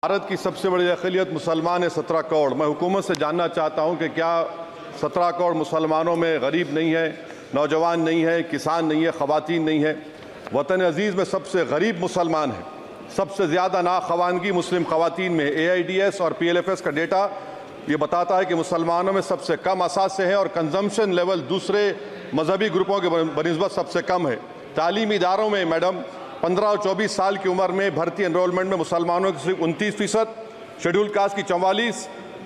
भारत की सबसे बड़ी अक़लियत मुसलमान है 17 करोड़। मैं हुकूमत से जानना चाहता हूं कि क्या 17 करोड़ मुसलमानों में गरीब नहीं है, नौजवान नहीं है, किसान नहीं है, ख़वातीन नहीं है। वतन अजीज़ में सबसे गरीब मुसलमान है, सबसे ज़्यादा नाखवानगी मुस्लिम ख़वातीन में। AIDS और PLFS का डेटा ये बताता है कि मुसलमानों में सबसे कम असासे हैं और कंजम्पशन लेवल दूसरे मजहबी ग्रुपों के बनिस्बत सबसे कम है। तालीमी इदारों में मैडम 15 और 24 साल की उम्र में भर्ती एनरोलमेंट में मुसलमानों की सिर्फ 29%, शेड्यूल कास्ट की 44%,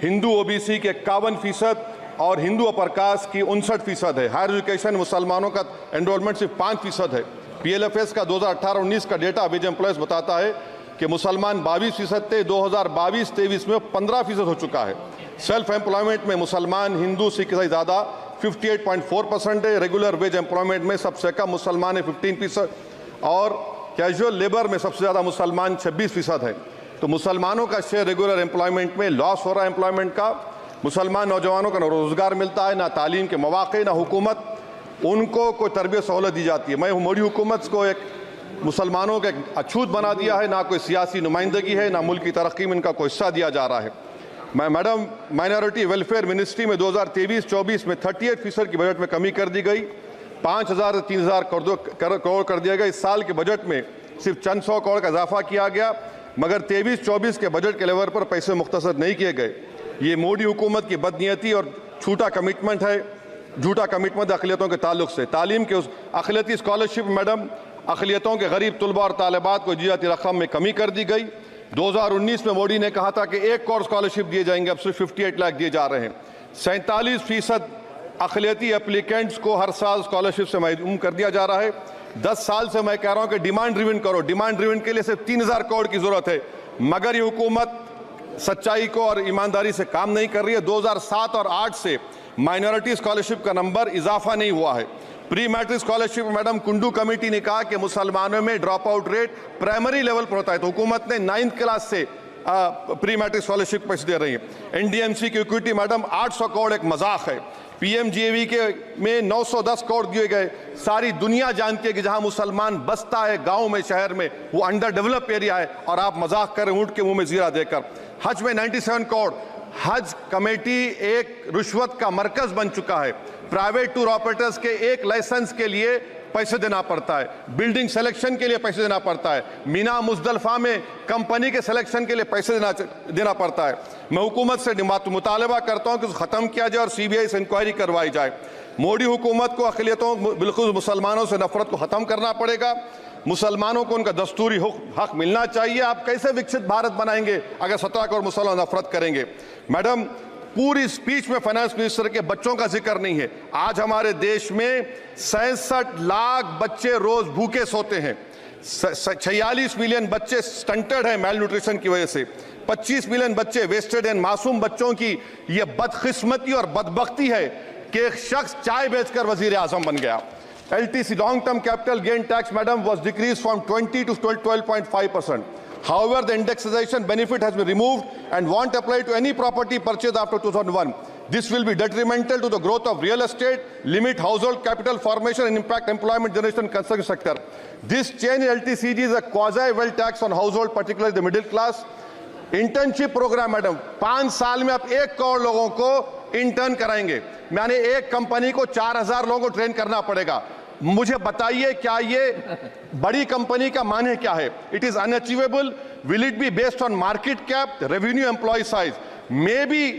हिंदू OBC के 51% और हिंदू अपर कास्ट की 59% है। हायर एजुकेशन मुसलमानों का एनरोलमेंट सिर्फ 5% है। PLFS का 2018-19 का डेटा वेज एम्प्लॉयज़ बताता है कि मुसलमान 22% थे, 2022-23 में 15% हो चुका है। सेल्फ एम्प्लॉयमेंट में मुसलमान हिंदू सिख से ज़्यादा 58.4% है। रेगुलर वेज एम्प्लॉयमेंट में सबसे कम मुसलमान है 15% और कैजुअल लेबर में सबसे ज़्यादा मुसलमान 26% है। तो मुसलमानों का शेयर रेगुलर एम्प्लॉयमेंट में लॉस हो रहा है एम्प्लॉयमेंट का। मुसलमान नौजवानों का ना रोज़गार मिलता है, ना तालीम के मौक़े, ना हुकूमत उनको कोई तरबियत सहूलत दी जाती है। मैं मोदी हुकूमत को एक मुसलमानों का एक अछूत बना दिया है, ना कोई सियासी नुमाइंदगी है, ना मुल्क की तरक्की में इनका कोई हिस्सा दिया जा रहा है। मैं मैडम माइनॉरिटी वेलफेयर मिनिस्ट्री में 2023-24 में 38% की बजट में कमी कर दी गई, 5,000 से 3,000 करोड़ कर दिया गया। इस साल के बजट में सिर्फ चंद 100 करोड़ का इजाफा किया गया, मगर 23-24 के बजट के लेवल पर पैसे मुख्तसर नहीं किए गए। ये मोदी हुकूमत की बदनीयती और झूठा कमिटमेंट है, झूठा कमिटमेंट अक़लियतों के ताल्लुक से। तालीम के उस अक़लियती स्कॉलरशिप मैडम अक़लियतों के गरीब तलबा और तालिबात को दी रकम में कमी कर दी गई। 2019 में मोदी ने कहा था कि 1 करोड़ स्कॉलरशिप दिए जाएंगे, अब सिर्फ 58 लाख दिए जा रहे हैं। 47% अक़लियती एप्लीकेंट्स को हर साल स्कॉलरशिप से महरूम कर दिया जा रहा है। 10 साल से मैं कह रहा हूं कि डिमांड ड्रिवन करो। डिमांड ड्रिवन के लिए सिर्फ 3,000 करोड़ की जरूरत है, मगर ये हुकूमत सच्चाई को और ईमानदारी से काम नहीं कर रही है। 2007 और 8 से माइनॉरिटी स्कॉलरशिप का नंबर इजाफा नहीं हुआ है। Pre matric scholarship madam Kundu committee ने कहा कि मुसलमानों में drop out rate primary level पर होता है, तो हुकूमत ने 9th क्लास से प्री मैट्रिक स्कॉलरशिप पैसे दे रही है। NDMC की इक्विटी मैडम 800 करोड़ एक मजाक है। PMGAV के में 910 करोड़ दिए गए। सारी दुनिया जानती है कि जहां मुसलमान बसता है गांव में, शहर में, वो अंडर डेवलप एरिया है और आप मजाक करें ऊंट के मुंह में जीरा देकर। हज में 97 करोड़। हज कमेटी एक रिश्वत का मरकज बन चुका है। प्राइवेट टूर ऑपरेटर्स के एक लाइसेंस के लिए पैसे देना पड़ता है, बिल्डिंग सिलेक्शन के लिए पैसे देना पड़ता है, मीना मुजदलफा में कंपनी के सिलेक्शन के लिए पैसे देना पड़ता है। मैं हुकूमत से मुतालबा करता हूं कि ख़त्म किया जाए और CBI से इंक्वायरी करवाई जाए। मोदी हुकूमत को अक़लियतों बिल्कुल मुसलमानों से नफरत को ख़त्म करना पड़ेगा। मुसलमानों को उनका दस्तूरी हक मिलना चाहिए। आप कैसे विकसित भारत बनाएंगे अगर 17 करोड़ मुसलमान नफरत करेंगे। मैडम पूरी स्पीच में फाइनेंस मिनिस्टर के बच्चों का जिक्र नहीं है। आज हमारे देश में 66 लाख बच्चे रोज भूखे सोते हैं। 46 मिलियन बच्चे स्टंटेड हैं मेल न्यूट्रिशन की वजह से। 25 मिलियन बच्चे वेस्टेड हैं। मासूम बच्चों की ये बदकिस्मती और बदबख्ती है कि एक शख्स चाय बेचकर वजीर आजम बन गया। LTC long term capital gain tax madam was decrease from 20 to 12.5%. However, the indexation benefit has been removed and won't apply to any property purchased after 2001. This will be detrimental to the growth of real estate, limit household capital formation and impact employment generation in construction sector. This change in LTCG is a quasi-wealth tax on household, particularly the middle class. Internship program madam 5 साल में आप 1 करोड़ लोगों को intern कराएंगे, यानी एक company को 4,000 लोगों को ट्रेन करना पड़ेगा। मुझे बताइए क्या ये बड़ी कंपनी का माने क्या है? It is unachievable. Will it be based on market cap, revenue, employ size? May be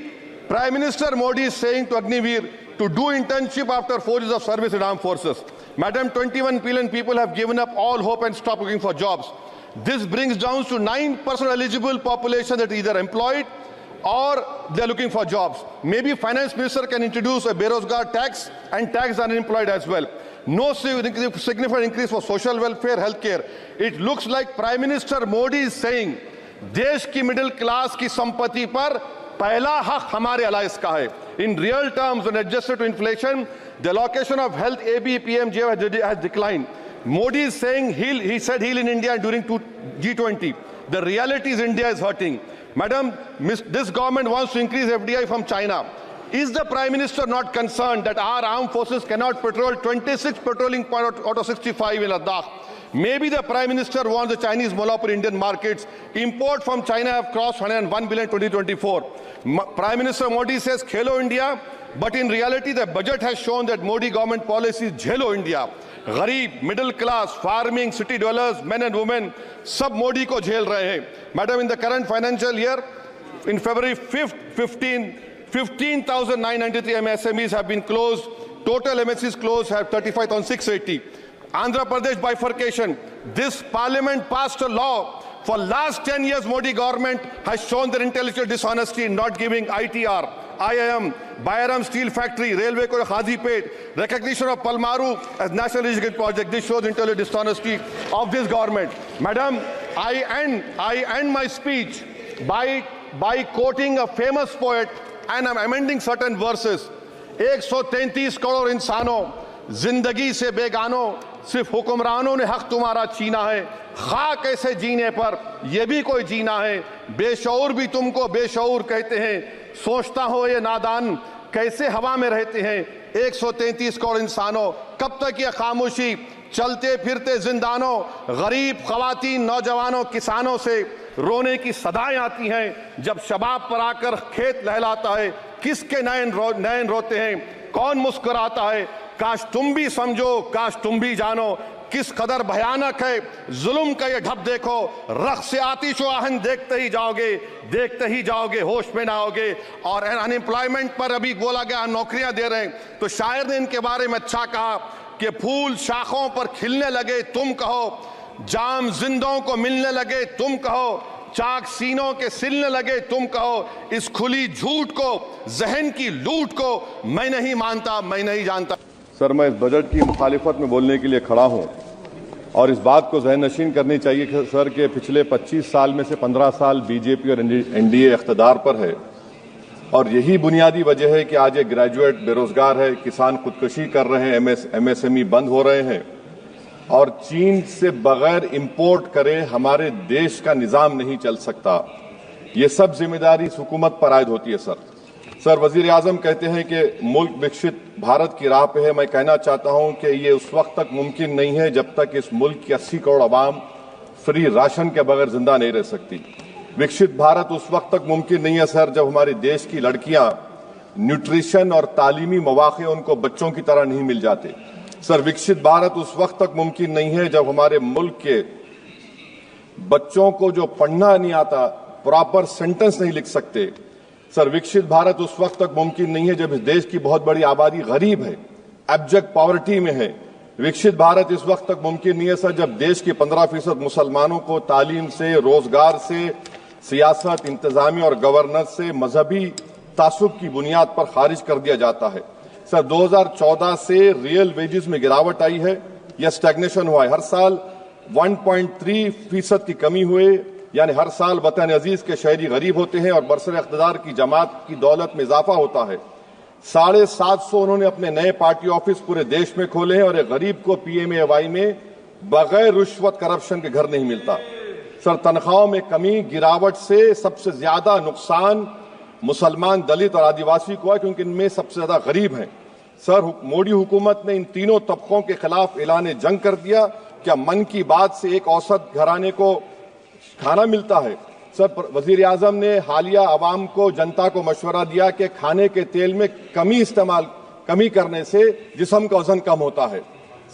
prime minister Modi is saying to Agniveer to do internship after 4 years of service in armed forces. Madam, 21 billion people have given up all hope and stopped looking for jobs. This brings down to 9% eligible population that is either employed or they're looking for jobs. Maybe finance minister can introduce a Berozgar tax and tax the unemployed as well. No significant increase for social welfare, healthcare. It looks like Prime Minister Modi is saying देश की middle class की संपत्ति पर पहला हक हमारे alliance का है। In real terms, when adjusted to inflation, the allocation of health ABPMJ has declined. Modi is saying he said heal in India during G20. The reality is India is hurting. Madam, this government wants to increase FDI from China. Is the Prime Minister not concerned that our armed forces cannot patrol 26 patrolling points out of 65 in Ladakh? Maybe the Prime Minister wants the Chinese monopoly Indian markets. Import from China have crossed 101 billion 2024. Prime Minister Modi says Khelo India, but in reality the budget has shown that Modi government policy is Jhelo India. गरीब, middle class, farming, city dwellers, men and women, सब मोदी को झेल रहे हैं. Madam, in the current financial year, in February 5th, 15,993 MSMEs have been closed. Total MSCs closed have 35,680. Andhra Pradesh bifurcation. This parliament passed a law. For last 10 years, Modi government has shown their intellectual dishonesty in not giving ITR, IIM, Bayaram Steel Factory, Railway Corridor Khadipet, recognition of Palmaru as national education project. This shows intellectual dishonesty of this government. Madam, I end my speech by quoting a famous poet, and I'm amending certain verses. 133 crore इंसानों, जिंदगी से बेगानों, सिर्फ हुक्मरानों ने हक तुम्हारा छीना है. खाक ऐसे जीने पर यह भी कोई जीना है. बेशऊर भी तुमको बेशऊर कहते हैं. सोचता हो ये नादान कैसे हवा में रहते हैं. 133 करोड़ इंसानों, कब तक ये खामोशी? चलते फिरते जिंदानों, गरीब खवातीन, नौजवानों, किसानों से रोने की सदाएं आती हैं. जब शबाब पर आकर खेत लहलाता है, किसके नयन रोते हैं, कौन मुस्कुराता है? काश तुम भी समझो, काश तुम भी जानो किस कदर भयानक है जुल्म का ये ढब. देखो रख से आतिश व आहन देखते ही जाओगे, होश में ना आओगे. और अनएम्प्लॉयमेंट पर अभी बोला गया नौकरियां दे रहे हैं, तो शायर ने इनके बारे में अच्छा कहा कि फूल शाखों पर खिलने लगे तुम कहो, जाम जिंदों को मिलने लगे तुम कहो, चाक सीनों के सिलने लगे तुम कहो. इस खुली झूठ को, जहन की लूट को मैं नहीं मानता, मैं नहीं जानता. सर, मैं इस बजट की मुखालिफत में बोलने के लिए खड़ा हूं और इस बात को ज़हन नशीन करनी चाहिए कि सर के पिछले 25 साल में से 15 साल बीजेपी और एनडीए इख्तिदार पर है और यही बुनियादी वजह है कि आज एक ग्रेजुएट बेरोजगार है, किसान खुदकुशी कर रहे हैं, एमएसएमई बंद हो रहे हैं और चीन से बगैर इंपोर्ट करे हमारे देश का निजाम नहीं चल सकता. ये सब जिम्मेदारी इस हुकूमत पर आयद होती है. सर, वजीर आजम कहते हैं कि मुल्क विकसित भारत की राह पे है. मैं कहना चाहता हूं कि ये उस वक्त तक मुमकिन नहीं है जब तक इस मुल्क की 80 करोड़ आवाम फ्री राशन के बगैर जिंदा नहीं रह सकती. विकसित भारत उस वक्त तक मुमकिन नहीं है सर जब हमारे देश की लड़कियां न्यूट्रिशन और तालीमी मौके उनको बच्चों की तरह नहीं मिल जाते. सर, विकसित भारत उस वक्त तक मुमकिन नहीं है जब हमारे मुल्क के बच्चों को जो पढ़ना नहीं आता, प्रॉपर सेंटेंस नहीं लिख सकते. सर, विकसित भारत उस वक्त तक मुमकिन नहीं है जब इस देश की बहुत बड़ी आबादी गरीब है, एब्जेक्ट पॉवर्टी में है. विकसित भारत इस वक्त तक मुमकिन नहीं है सर जब देश के 15% मुसलमानों को तालीम से, रोजगार से, सियासत, इंतजामिया और गवर्नेंस से मजहबी तासुब की बुनियाद पर खारिज कर दिया जाता है. सर, 2014 से रियल वेजेस में गिरावट आई है या स्टैग्नेशन हुआ है. हर साल 1.3% की कमी हुए, यानी हर साल वतन अजीज के शहरी गरीब होते हैं और बरसर इख्तिदार की जमात की दौलत में इजाफा होता है. 750 उन्होंने अपने नए पार्टी ऑफिस पूरे देश में खोले हैं और एक गरीब को पीएमएवाई में बगैर रिश्वत करप्शन के घर नहीं मिलता. सर, तनख्वाहों में कमी, गिरावट से सबसे ज्यादा नुकसान मुसलमान, दलित और आदिवासी को है क्योंकि इनमें सबसे ज्यादा गरीब हैं. सर, मोदी हुकूमत ने इन तीनों तबकों के खिलाफ ऐलान जंग कर दिया. क्या मन की बात से एक औसत घराने को खाना मिलता है? सर, वजीर आजम ने हालिया आवाम को, जनता को मशवरा दिया कि खाने के तेल में कमी करने से जिस्म का वजन कम होता है.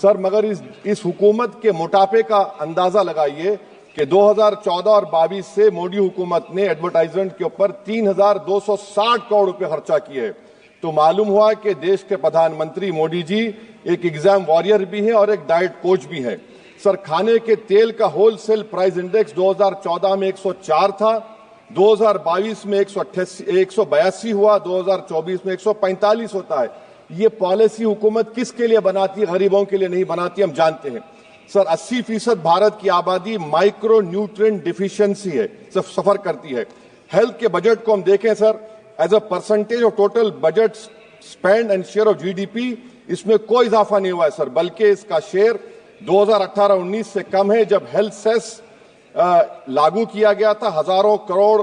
सर, मगर इस हुकूमत के मोटापे का अंदाजा लगाइए कि 2014 और 22 से मोदी हुकूमत ने एडवर्टाइजमेंट के ऊपर 3,260 करोड़ रुपए खर्चा किए. तो मालूम हुआ कि देश के प्रधानमंत्री मोदी जी एक एग्जाम वॉरियर भी हैं और एक डाइट कोच भी हैं. सर, खाने के तेल का होलसेल प्राइस इंडेक्स 2014 में 104 था, 2022 में 182 हुआ, 2024 में 145 होता है. ये पॉलिसी हुकूमत किसके लिए बनाती है? गरीबों के लिए नहीं बनाती, हम जानते हैं. सर, 80% भारत की आबादी माइक्रो न्यूट्रिएंट डिफिशियंसी है, सफर करती है. हेल्थ के बजट को हम देखें sir, as a percentage of total budget spend and share of GDP इसमें कोई इजाफा नहीं हुआ है सर, बल्कि इसका शेयर 2018-19 से कम है. जब हेल्थ सेस लागू किया गया था, हजारों करोड़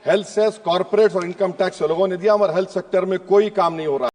हेल्थ सेस, कॉर्पोरेट्स और इनकम टैक्स लोगों ने दिया, हमारे हेल्थ सेक्टर में कोई काम नहीं हो रहा।